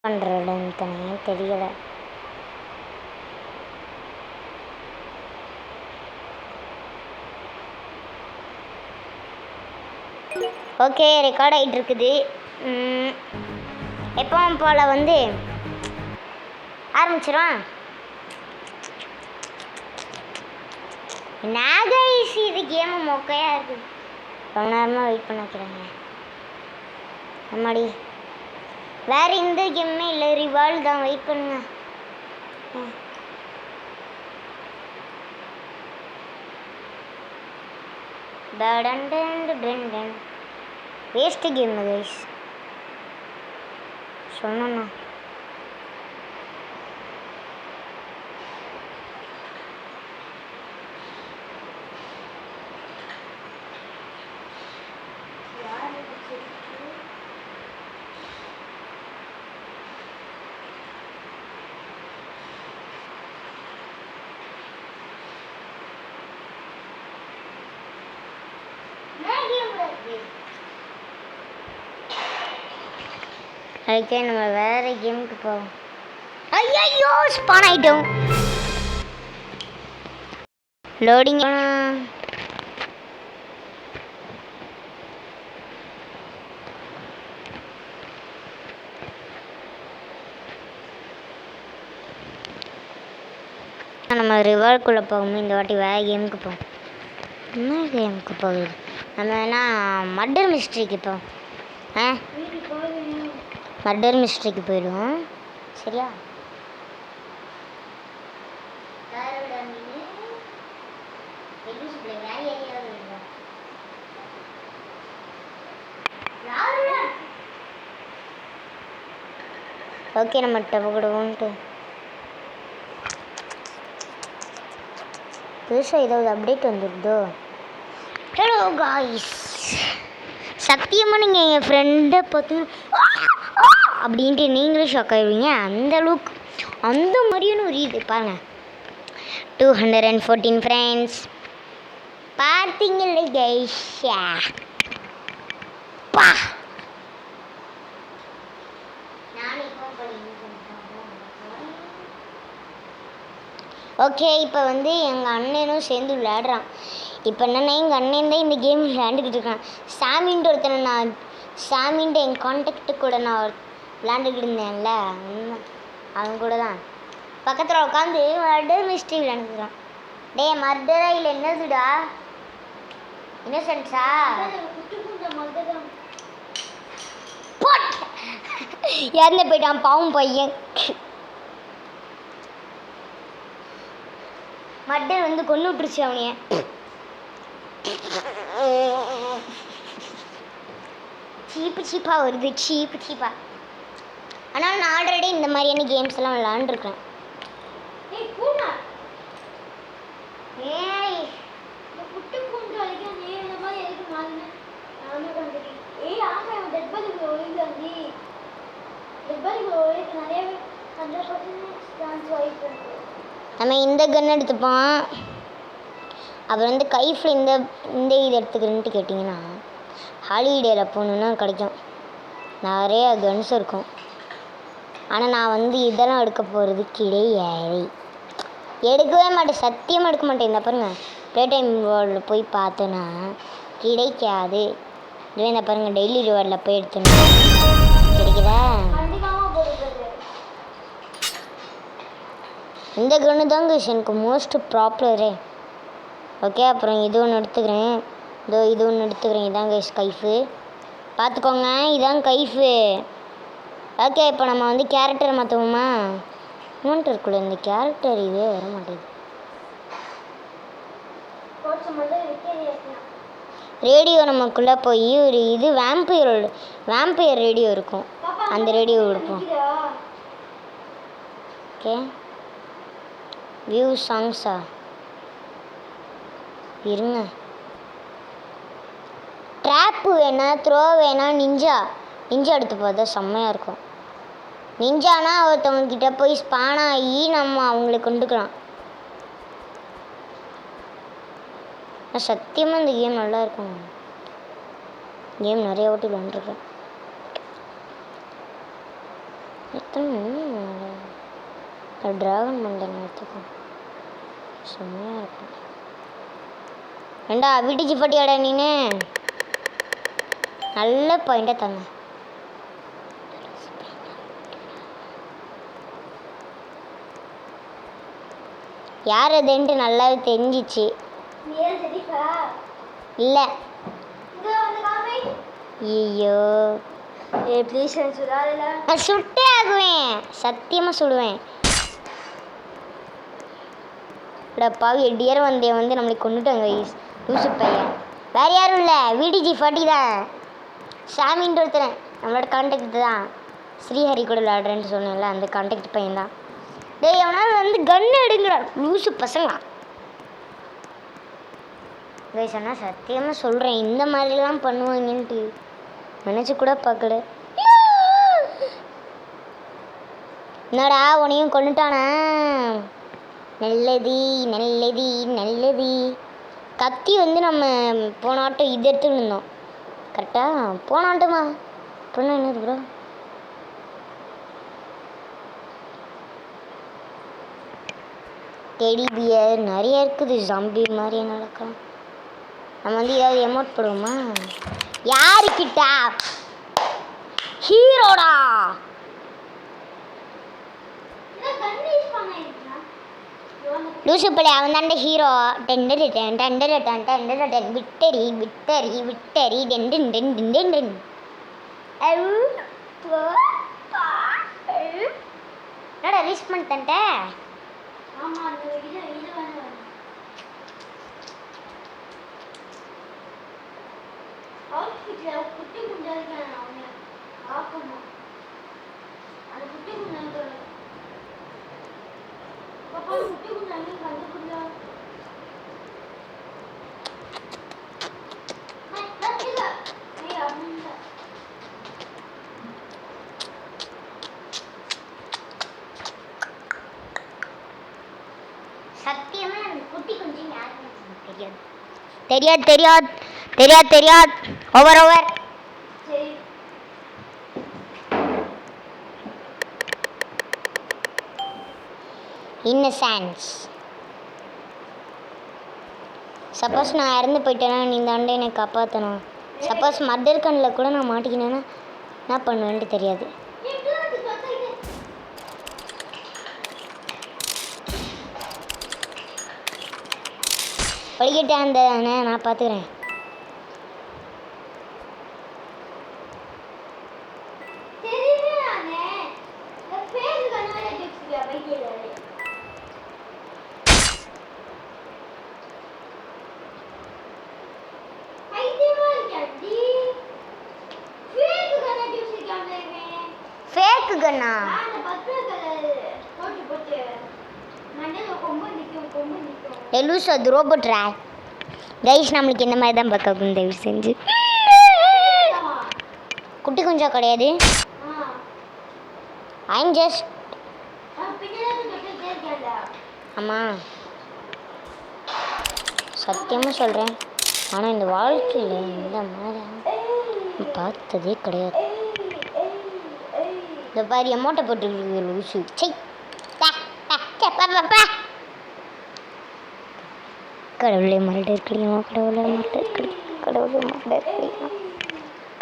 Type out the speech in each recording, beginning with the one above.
பண்ணுறதுன்னு தானே தெரியலை. ஓகே, ரெக்கார்ட் ஆகிட்டு இருக்குது. எப்பவும் போல் வந்து ஆரம்பிச்சிடும். நாகைஸ் இது கேமு மொக்கையாக இருக்குது. ரொம்ப நேரமாக வெயிட் பண்ண வைக்கிறாங்க. ஆமாடி, வேறு எந்த கேமுமே இல்லை, ரிவால்வ் தான். வெயிட் பண்ணுங்க. வேஸ்ட்டு கேம் கைஸ் சொன்னா. அதுக்கே நம்ம வேறு கேமுக்கு போவோம். ஐயோ ஸ்பான் ஆகிட்டோம். லோடிங். நம்ம ரிவால்க்குள்ளே போகணும். இந்த வாட்டி வேறு கேமுக்கு போவோம். என்ன கேமுக்கு போகுது? நம்ம வேணா மர்டர் மிஸ்ட்ரிக்கு போவோம். மர்டர் மிஸ்ட்ரிக்கு போயிடுவோம். சரியா? ஓகே, நம்ம டபுடுவோன்ட்டு புதுசாக ஏதாவது அப்டேட் வந்துருதோ? ஹலோ காய்ஸ், சத்தியமாக நீங்கள் என் ஃப்ரெண்டை பார்த்து அப்படின்ட்டு நீங்களும் ஷாக் ஆகிடுவீங்க. அந்தளவுக்கு அந்த மாதிரியான ஒரு இது பாருங்கள். 214 ஃப்ரெண்ட்ஸ் பார்த்தீங்களே கைஸ். பா ஓகே, இப்போ வந்து எங்கள் அண்ணனும் சேர்ந்து விளையாடுறான். இப்போ என்னென்னா எங்கள் அண்ணன் தான் இந்த கேம் விளையாண்டுக்கிட்டு இருக்கான். சாமின்ட்டு ஒருத்தனை நான் சாமின்ட்டு என் கான்டாக்டு கூட நான் விளையாண்டுக்கிட்டு இருந்தேன்ல, அவன் கூட தான் பக்கத்தில் உட்காந்து மர்டர் மிஸ்ட்ரி விளையாண்டுக்கிறான். டே மர்டரா இல்லை என்னதுடா? இன்னசென்ஸா? இறந்து போயிட்டான் பாவம் பையன். மர்டர் வந்து கொன்று விட்டுருச்சு அவனைய. சீப்பாக வருது, சீப்பாக. ஆனால் நான் ஆல்ரெடி இந்த மாதிரியான கேம்ஸ் எல்லாம் விளாண்டுருக்கேன். நம்ம இந்த கன் எடுத்துப்போம். அப்புறம் வந்து கைஃபில் இந்த இது எடுத்துக்கிறேன்ட்டு கேட்டிங்கன்னா ஹாலிடேயில் போகணுன்னா கிடைக்கும், நிறைய கன்ஸ் இருக்கும். ஆனால் நான் வந்து இதெல்லாம் எடுக்க போகிறது கிடையாது, எடுக்கவே மாட்டேன், சத்தியமாக எடுக்க மாட்டேன். இந்த பாருங்க ப்ளே டைம் ரிவார்டில் போய் பார்த்தோன்னா கிடைக்காது. இதுவே இந்த பாருங்கள் டெய்லி ரிவார்டில் போய் எடுத்தோன்னா கிடைக்குதா? இந்த கன்று தாங்க எனக்கு மோஸ்ட் ப்ராப்புலரே. ஓகே, அப்புறம் இது ஒன்று எடுத்துக்கிறேன். இது ஒன்று எடுத்துக்கிறேன். இதாங்க கைஃபு, பார்த்துக்கோங்க, இதான் கைஃபு. ஓகே, இப்போ நம்ம வந்து கேரக்டரை மாற்றுவோமா? மூமெண்ட் இருக்குள்ள இந்த கேரக்டர் இதே வர மாட்டேங்குது. ரேடியோ நமக்குள்ளே போய் ஒரு இது வேம்பையர் ரேடியோ இருக்கும், அந்த ரேடியோ எடுப்போம். ஓகே, வியூ சாங்ஸா இருங்க. ட்ராப்பு வேணாம், த்ரோ வேணாம், நிஞ்சா எடுத்து பார்த்தா செம்மையாக இருக்கும். நிஞ்சானா ஒருத்தவங்கக்கிட்ட போய் ஸ்பான் ஆகி நம்ம அவங்களை கொண்டுக்கலாம். சத்தியமாக இந்த கேம் நல்லா இருக்கும். கேம் நிறைய ஓட்டி விளாண்டுருக்கேன். ட்ராகன் மண்டன் எடுத்துக்கோ, செம்மையாக இருக்கும். ஏண்டா விடிச்சு பட்டியாடா நீனு, நல்ல பாயிண்டாக தாங்க. யார் அதுன்ட்டு நல்லாவே தெரிஞ்சிச்சு. இல்லை ஐயோ நான் சுட்டே ஆகுவேன், சத்தியமாக சுடுவேன். பாவி டியர் வந்து நம்மளை கொண்டுட்டாங்க லூசு பையன். வேறு யாரும் இல்லை, விடிஜி ஃபாட்டி தான். சாமின்ற ஒருத்தர் நம்மளோட கான்டாக்ட் தான். ஸ்ரீஹரி கூட விளையாடுறேன்னு சொன்னேன்ல, அந்த கான்டாக்ட் பையன் தான். டேய் அவனால் வந்து கன்று எடுங்கிறார் லூசு பசங்களா. டேய் சொன்னால் சத்தியமாக சொல்கிறேன், இந்த மாதிரிலாம் பண்ணுவாங்கன்ட்டு நினச்சி கூட பார்க்கல. என்னடா உனையும் கொண்டுட்டானா? நல்லது நல்லது நல்லது. கத்தி வந்து நம்ம போன ஆட்டம் இது எடுத்துகிட்டு இருந்தோம் கரெக்டாக. போன ஆட்டமா பொண்ணு என்னது ப்ரோ? டெடி பியர் நிறைய இருக்குது, ஜாம்பி மாதிரி நடக்கும். நம்ம வந்து ஏதாவது எமௌண்ட் போடுவோமா? யாருக்கிட்டா? ஹீரோடா. லூசு பிள்ளை அவன் தாண்ட ஹீரோ. டெண்டர் டன் டெண்டர் டன் டெண்டர் டன் விட்டரி விட்டரி விட்டரி டெண்டன் டென் டென் டென். என்னடா ரீச் பண்ணிட்டேன்ட்ட. சத்தியமா அந்த குட்டி கொஞ்சம் தெரியாது தெரியாது தெரியாது தெரியாது தெரியாது. Over over. இன்னசென்ஸ். சப்போஸ் நான் இறந்து போயிட்டேன்னா நீ தாண்டே என்னை காப்பாற்றணும். சப்போஸ் மர்டர் கண்ணில் கூட நான் மாட்டிக்கினேன்னா என்ன பண்ணுவேன்ட்டு தெரியாது. படிக்கிட்டே அந்த நான் பார்த்துக்கிறேன். ஃபேக்கு கண்ணா? லூஸ் அது ரோபோட்ரா. கைஸ் நம்மளுக்கு இந்த மாதிரி தான் பார்க்கணும் தயவு செஞ்சு. குட்டி கொஞ்சம் கிடையாது. ஐம் ஜஸ்ட் ஆமாம் சத்தியமாக சொல்கிறேன். ஆனால் இந்த வாழ்க்கையில் இந்த மாதிரி பார்த்ததே கிடையாது. இந்த பாரு அமௌண்ட்டை போட்டுருக்கு லூசு. சை கடவுளே மர்டர் கிடைக்குமா? கடவுளே மர்டர் கிடைக்கும். கடவுளே மர்டர் கிடைக்கும்.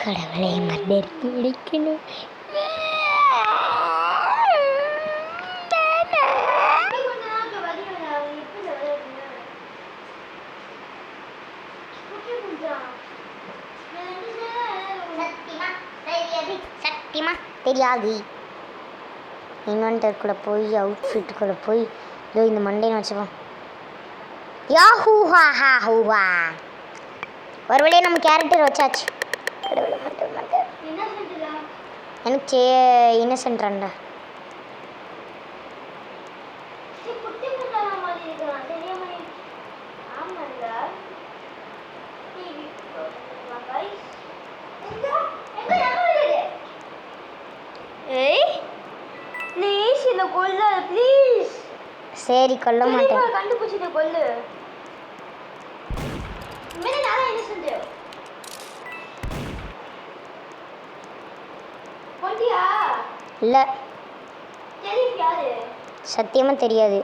கடவுளே மர்டர் கிடைக்கணும். சத்தியமா தெரியாது. இன்வென்டர் கூட போய் அவுட்ஃபிட்டுக்குள்ளே போய் இதோ இந்த மண்டைன்னு வச்சுப்போம். யாஹூஹா ஹா ஹூஹா. ஒரு வழியே நம்ம கேரக்டர் வச்சாச்சு. எனக்கு இன்னசென்ட்ரண்டா. சரி கொல்ல மாட்டேன். கண்டுபிடிச்சிட்டு கொல்லு. இல்லை சத்தியமா தெரியாது.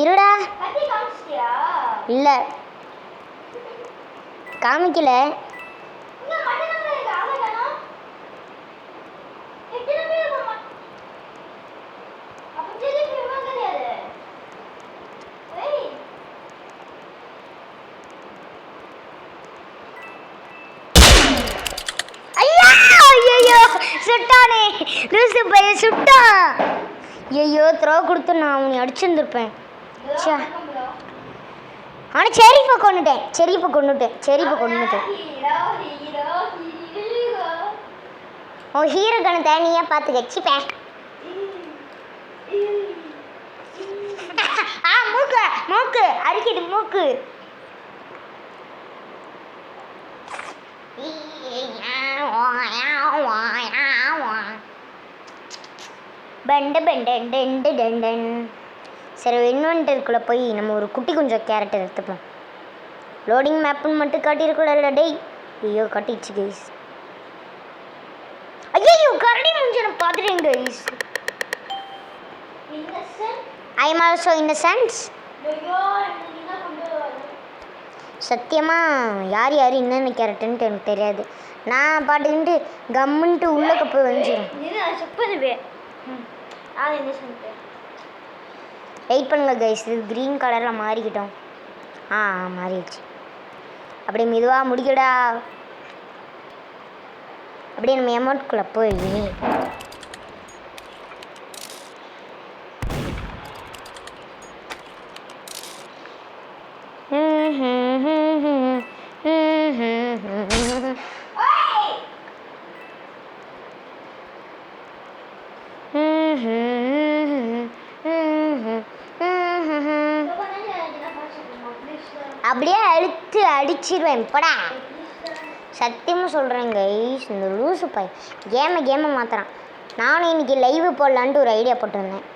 இருடா. இல்ல காமிக்கல. சுட்டானே லூசு பையன் சுட்டான். ஐயோ த்ரோ கொடுத்து நான் அவனை அடிச்சிருந்துருப்பேன். ஆனால் செரிப்பை கொண்டுட்டேன். ஓ ஹீரோ கண்ணு தனியாக பார்த்து வச்சுப்பேன். மூக்கு அடிக்குது மூக்கு. சரி இன்வென்டருக்குள்ளே போய் நம்ம ஒரு குட்டி கொஞ்சம் கேரக்டர் எடுத்துப்போம். லோடிங் மேப்புன்னு மட்டும் காட்டியிருக்கூடாது டேய். ஐயோ காட்டிடுச்சு கைஸ். ஐயோ கரடி முடிஞ்சு நான் பார்த்துட்டேன் guys. I am also Innocent. சத்தியமாக யார் என்னென்ன கேரக்டர்ன்ட்டு எனக்கு தெரியாது. நான் பாட்டுக்கிட்டு கம்முன்ட்டு உள்ளே போய் வந்துடுறேன். வெயிட் பண்ணுங்க கைஸ். இது க்ரீன் கலரில் மாறிக்கிட்டோம். மாறிடுச்சு. அப்படியே மெதுவாக முடிக்கடா. அப்படியே நம்ம எமௌண்ட்குள்ளே போய் அப்படியே அழுத்து அடிச்சிருவேன் படா. சத்தியமாக சொல்கிறேன் கைஸ். இந்த லூசு பாய் கேமை மாற்றுறான். நானும் இன்றைக்கி லைவு போடலான்ட்டு ஒரு ஐடியா போட்டிருந்தேன்.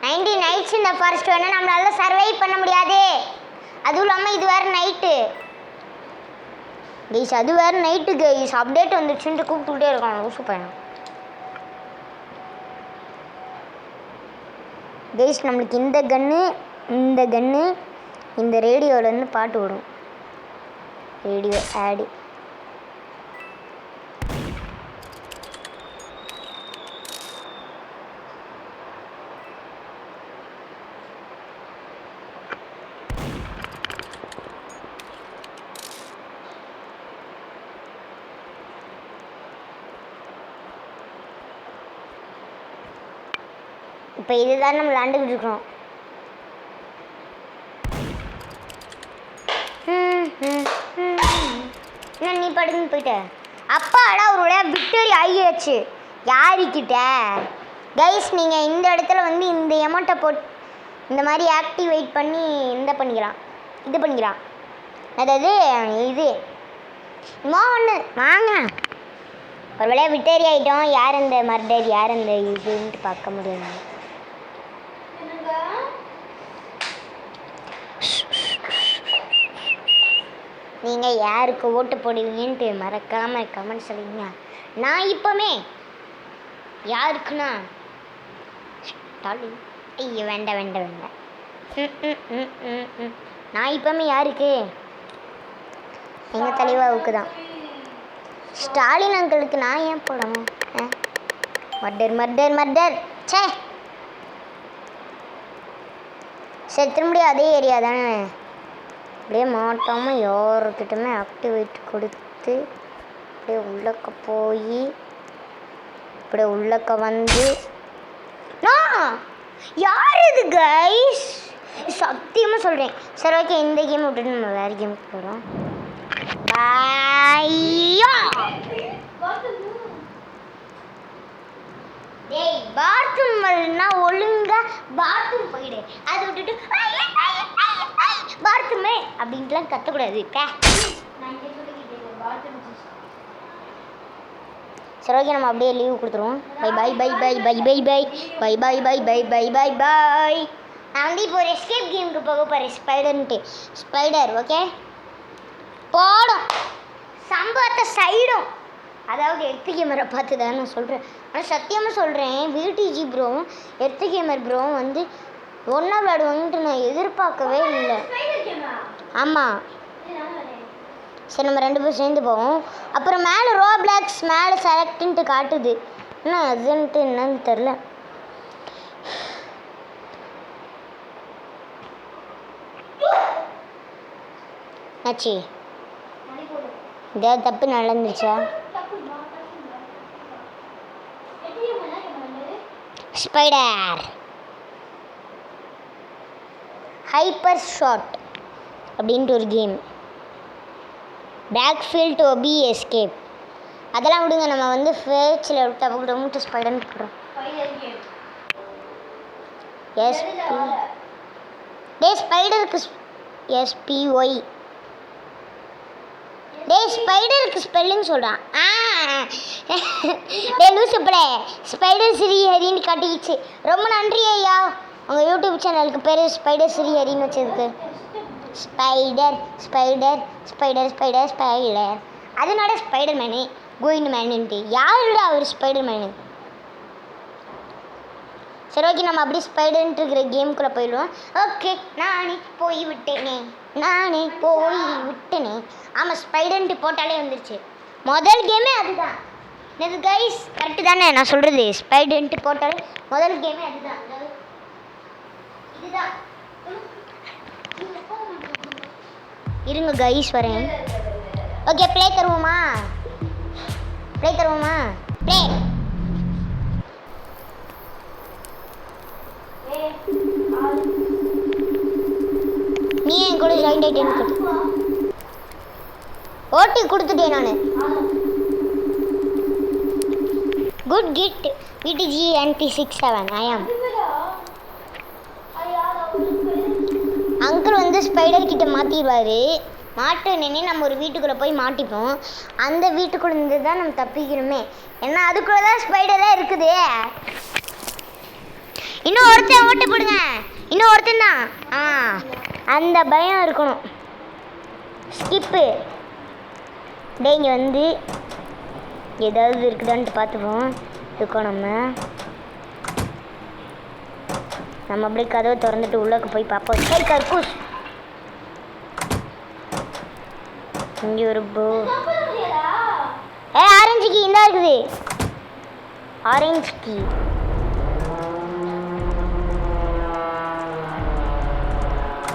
90 நைட்ஸ் இந்த ஃபாரஸ்ட் வேணால் நம்மளால சர்வை பண்ண முடியாது. அதுவும் இல்லாமல் இது வேறு நைட்டு கைஸ். அது வேறு நைட்டு கைஸ். அப்டேட் வந்துடுச்சுன்ட்டு கூப்பிட்டுக்கிட்டே இருக்கான் லூசு பையன் கைஸ். நம்மளுக்கு இந்த கன்று இந்த ரேடியோவிலேருந்து பாட்டு விடும். ரேடியோ ஆடு. இப்போ இதுதான் நம்ம விளாண்டுக்கிட்டு இருக்கோம். என்ன நீ படுன்னு போயிட்ட? அப்பாடா ஒரு விளையா விக்டரி ஆகியாச்சு. யாருக்கிட்ட கைஸ்? நீங்கள் இந்த இடத்துல வந்து இந்த எமௌண்ட்டை போட்டு இந்த மாதிரி ஆக்டிவேட் பண்ணி இது பண்ணிக்கலாம். அதாவது இது ஒன்று வாங்க. ஒரு விளையா விக்டரி ஆகிட்டோம். யார் அந்த மர்டர் யார் அந்த இதுன்ட்டு பார்க்க முடியாது. நீங்கள் யாருக்கு ஓட்டு போடுவீங்கன்ட்டு மறக்காமல் கமெண்ட் சொல்லுவீங்க. நான் இப்போமே யாருக்குண்ணா ஸ்டாலின். ஐயோ வேண்டாம். நான் இப்போமே யாருக்கு? எங்கள் தலைவாவுக்கு தான். ஸ்டாலின் அங்கிளுக்கு நான் ஏன் போடணும்? மர்டர் சே. சரி திரும்பியும் அதே ஏரியா தானே. அப்படியே மாட்டாமல் யாருக்கிட்டமே ஆக்டிவேட் கொடுத்து அப்படியே உள்ளக்க போய் இப்படியே உள்ளக்க வந்து யார் இது கைஸ்? சத்தியமாக சொல்கிறேன். சரி ஓகே இந்த கேம் விட்டுட்டு நம்ம வேறு கேமுக்கு போகிறோம். டேய் பாத்ரூம்னா ஒழுங்கா பாத்ரூம் போயிடு. அதை விட்டுட்டு பாத்ரூமே அப்படின்ட்டுலாம் கத்தக்கூடாது. சரி ஓகே நம்ம அப்படியே லீவ் கொடுத்துருவோம். Bye bye bye bye bye bye bye bye bye bye bye bye bye bye. நான் வந்து இப்போ ஒரு எஸ்கேப் கேமுக்கு போக போகிறேன். ஸ்பைடர்ன்ட்டு ஸ்பைடர் ஓகே போடும் சம்பவத்தை சைடும். அதாவது எர்த்து கேமரை பார்த்து தான் நான் சொல்கிறேன். ஆனால் சத்தியமாக சொல்கிறேன் விடிஜி ப்ரோ எர்த்து கேமர் ப்ரோ வந்து ஒன்றா விளையாடுவாங்கன்ட்டு நான் எதிர்பார்க்கவே இல்லை. ஆமாம் சரி நம்ம 2 பேரும் சேர்ந்து போவோம். அப்புறம் மேலே ரோப்ளாக்ஸ் மேலே செலக்ட்டுன்ட்டு காட்டுது. என்ன அதுன்ட்டு என்னன்னு தெரில. ஆச்சு ஏதாவது தப்பு நடந்துச்சா? ஸ்பைடர் ஹைப்பர் ஷாட் அப்படின்ட்டு ஒரு கேம். பேக்ஃபீல்ட் டு பி எஸ்கேப் அதெல்லாம் விடுங்க. நம்ம வந்து ஃபேச்சில் விட்டு ஸ்பைடர்னு போடுறோம். எஸ்பி டே ஸ்பைடருக்கு எஸ்பிஒய் டே ஸ்பைடருக்கு ஸ்பெல்லிங் சொல்கிறான். டே லூசுப்படே ஸ்பைடர் ஸ்ரீஹரின்னு காட்டிக்கிச்சு. ரொம்ப நன்றி ஐயா உங்கள் யூடியூப் சேனலுக்கு பேர் ஸ்பைடர் ஸ்ரீஹரின்னு வச்சதுக்கு. Spider spider spider spider spider அதனால ஸ்பைடர் மேனு கோயிண்ட் மேனுன்ட்டு யாருடா அவர் ஸ்பைடர் மேனு? சரி ஓகே நம்ம அப்படியே ஸ்பைடர்ன்ட்டு இருக்கிற கேமுக்குள்ளே போயிடுவோம். ஓகே நானே போய் விட்டேனே ஆமாம் ஸ்பைடர்ன்ட்டு போட்டாலே வந்துருச்சு. முதல் கேமே அதுதான். இது கைஸ் கரெக்டு தானே நான் சொல்கிறது? ஸ்பைடர்ன்ட்டு போட்டாலே முதல் கேமே அதுதான். இதுதான் இருங்க கைஸ் வரேன். ஓகே ப்ளே தருவோமா ப்ளே நீ என் கூட ஜாயின் ஆகிட்டேன்னு ஓட்டி கொடுத்துட்டேன் நான். குட் கிட் விடிஜி NP67 ஐயாம் அங்கிள் வந்து ஸ்பைடர் கிட்ட மாற்றிடுவார். மாட்டினே நம்ம ஒரு வீட்டுக்குள்ளே போய் மாட்டிப்போம். அந்த வீட்டுக்குள்ளே இருந்து தான் நம்ம தப்பிக்கணுமே. ஏன்னா அதுக்குள்ளே தான் ஸ்பைடராக இருக்குது. இன்னும் ஒருத்தன் ஓட்டு போடுங்க. இன்னும் ஒருத்தன் தான். அந்த பயம் இருக்கணும். ஸ்கிப்பு டே இங்கே வந்து ஏதாவது இருக்குதான்ட்டு பார்த்துப்போம். இருக்கோம் நம்ம அப்படியே கதவை திறந்துட்டு உள்ளக்கு போய் பார்ப்போம். சரி கர்கூஸ் இங்கே ஒரு ஆரஞ்சு கீ இந்தா இருக்குது. ஆரஞ்சு கீ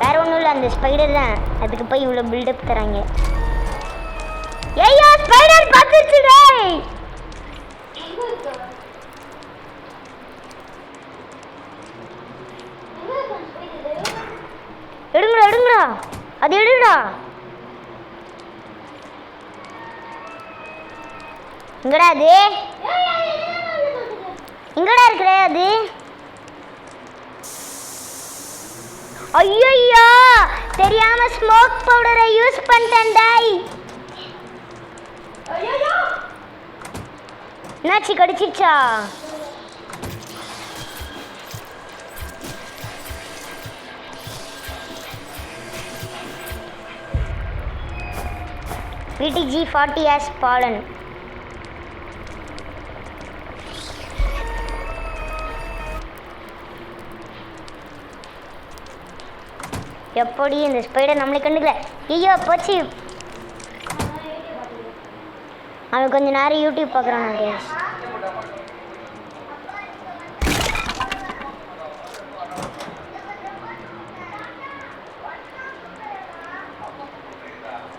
வேற ஒன்றும் இல்லை அந்த ஸ்பைடர் தான். அதுக்கு போய் இவ்வளோ பில்டப் தராங்க. ஐயோ ஸ்பைடர் பார்த்துச்சு. எடுங்கடா அது எடுடா. இங்கடா அது இங்கடா இருக்கிற அது. ஐயோ தெரியாம ஸ்மோக் பவுடரை யூஸ் பண்ணிட்டேன்டா. என்னாச்சு கடிச்சிச்சா? VTG40 has fallen. எப்படி இந்த ஸ்பைடர் நம்மளை கண்டுக்கல? ஐயோ போச்சு. அவன் கொஞ்ச நேரம் யூடியூப் பார்க்குறான். கேஸ்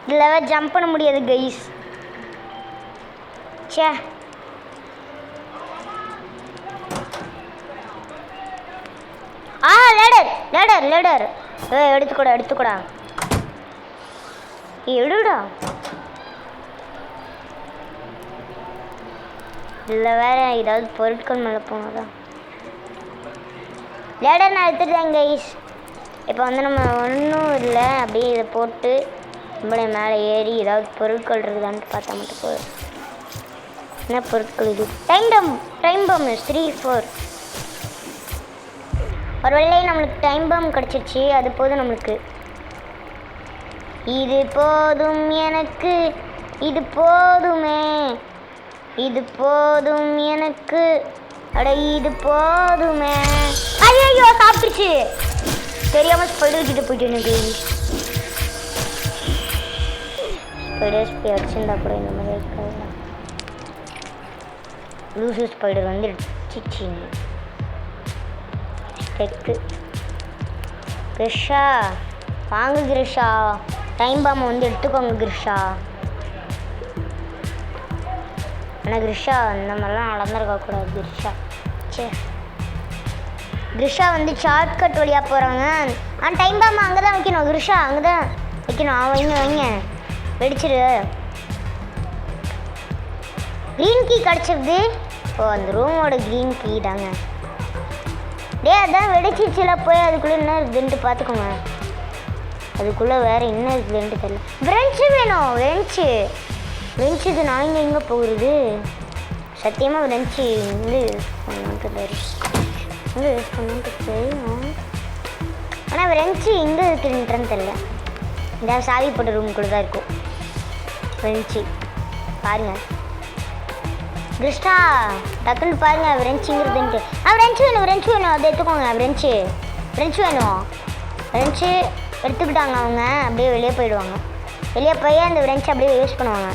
இதில் ஜம்ப் பண்ண முடியாது கைஸ். சே லேடர் எடுத்துக்கூடா எடுடா. இல்லை வேற ஏதாவது பொருட்கள் மேலே போனதான். லேடர் நான் எடுத்துட்டேன் கைஸ். இப்போ வந்து நம்ம ஒன்றும் இல்லை அப்படியே இதை போட்டு நம்மளே மேலே ஏறி ஏதாவது பொருட்கள் இருக்குதான்ட்டு பார்த்தா மட்டும் போதும். என்ன பொருட்கள் இது? டைம் பம் 3 4. ஒரு வேளை நம்மளுக்கு டைம் பம் கிடச்சிருச்சு. அது போதும் நம்மளுக்கு. இது போதும் எனக்கு, இது போதுமே, இது போதும் எனக்கு, அட இது போதுமே. ஐயோ சாப்பிட்டுச்சு. தெரியாமல் ஸ்பைடர் கிட்ட போயிட்டு எனக்கு ஸ்பைடர்ஸ் போய் அடிச்சிருந்தா கூட இந்த மாதிரி இருக்காது. லூசு ஸ்பைடர் வந்து சிச்சிங்க டெக்கு. கிருஷா வாங்க கிருஷா, டைம் பாம்பை வந்து எடுத்துக்கோங்க கிருஷா. ஆனால் கிருஷா இந்த மாதிரிலாம் நடந்துருக்கக்கூடாது கிருஷா. சே கிருஷா வந்து ஷார்ட்கட் வழியாக போகிறாங்க. டைம் பாம்பை அங்கே தான் வைக்கணும் கிருஷா, அங்கே தான் வைக்கணும். வைங்க வெடிச்சிரு. க்ரீன் கீ கிடச்சிருது. ஓ அந்த ரூமோட க்ரீன் கீ தாங்க. அதான் வெடிச்சிச்சுல. போய் அதுக்குள்ளே என்ன இருக்குதுன்ட்டு பார்த்துக்கோங்க. அதுக்குள்ளே வேறு என்ன இருக்குதுன்ட்டு தெரியல. ஃப்ரெண்ட்ஸு வேணும். ஃப்ரெண்ட்ஸுக்கு நான் எங்கே போகிறது? சத்தியமாக ஃப்ரெண்ட்ஸு வந்து இங்கே யூஸ் பண்ணிட்டு தெரியும். ஆனால் ஃப்ரெண்ட்ஸு எங்கே இருக்குதுன்ட்டுன்னு தெரியல. இந்த சாவி போட்ட ரூமுக்குள்ளே தான் இருக்கும் ஃப்ரெண்ட்ஸு. பாருங்கள் கிருஷ்ணா டக்குன்னு பாருங்கள் ஃப்ரெண்ட்ஸுங்கிறதுன்ட்டு. ஃப்ரெண்ட்ஸ் வேணும். அதை எடுத்துக்கோங்க. ஃப்ரெண்ட்ஸ் வேணும். ஃப்ரெண்ட்ஸு எடுத்துக்கிட்டாங்க அவங்க. அப்படியே வெளியே போயிடுவாங்க. வெளியே போய் அந்த ஃப்ரெண்ட்ஸ் அப்படியே யூஸ் பண்ணுவாங்க.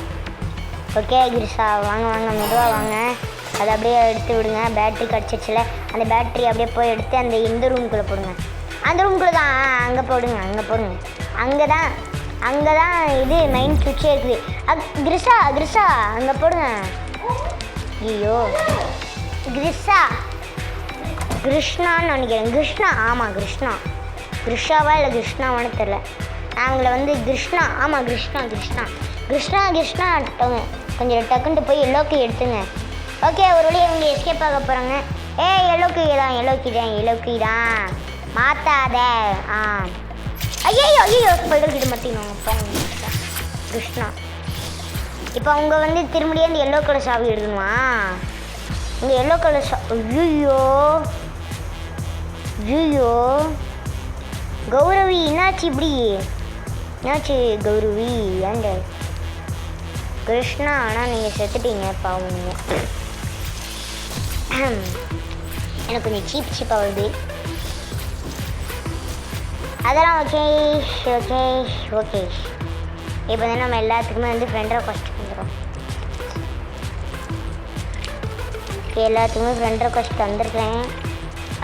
ஓகே கிருஷ்ணா வாங்க மெதுவாக வாங்க. அதை அப்படியே எடுத்து விடுங்க. பேட்ரி கிடச்சிச்சுல, அந்த பேட்ரி அப்படியே போய் எடுத்து அந்த இந்த ரூமுக்குள்ளே போடுங்க. அந்த ரூமுக்குள்ளே தான் அங்கே போடுங்க. அங்கே தான் இது மெயின் சுவிட்சே இருக்குது. கிருஷ்ணா அங்கே போடுங்க. ஐயோ கிருஷ்ணான்னு நினைக்கிறேன். கிருஷ்ணா ஆமாம் கிருஷ்ணாவா இல்லை கிருஷ்ணாவான்னு தெரில. நாங்களை வந்து கிருஷ்ணா ஆமாம் கிருஷ்ணா கொஞ்சம் டக்குன்ட்டு போய் எல்லோ கீ எடுத்துங்க. ஓகே ஒரு வழியாக இவங்க எஸ்கேப் ஆக போகிறாங்க. எல்லோ கீ தான் மாற்றாத. ஐயோ ஸ்பைடர் கிட்ட மாற்றினோங்க போங்க கிருஷ்ணா. இப்போ அவங்க வந்து திரும்பியே இந்த எல்லோ கலர் சாவி எடுக்கணுமா? இங்கே எல்லோ கலர் ஐயோ கௌரவி என்னாச்சு இப்படி? என்னாச்சு கௌரவி? ஏங்க கிருஷ்ணா ஆனால் நீங்கள் செத்துட்டீங்க பாவம். எனக்கு கொஞ்சம் சீப்பாக வருது. அதெல்லாம் ஓகே. இப்போ வந்து நம்ம எல்லாத்துக்குமே வந்து ஃப்ரெண்ட் ரெக்வஸ்ட் வந்துடும். எல்லாத்துக்குமே ஃப்ரெண்ட் ரெக்வஸ்ட் வந்துருக்கேன்.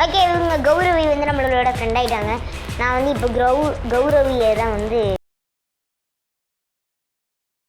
ஓகே இவங்க கௌரவி வந்து நம்மளோட ஃப்ரெண்ட் ஆகிட்டாங்க. நான் வந்து இப்போ கௌரவியை தான் வந்து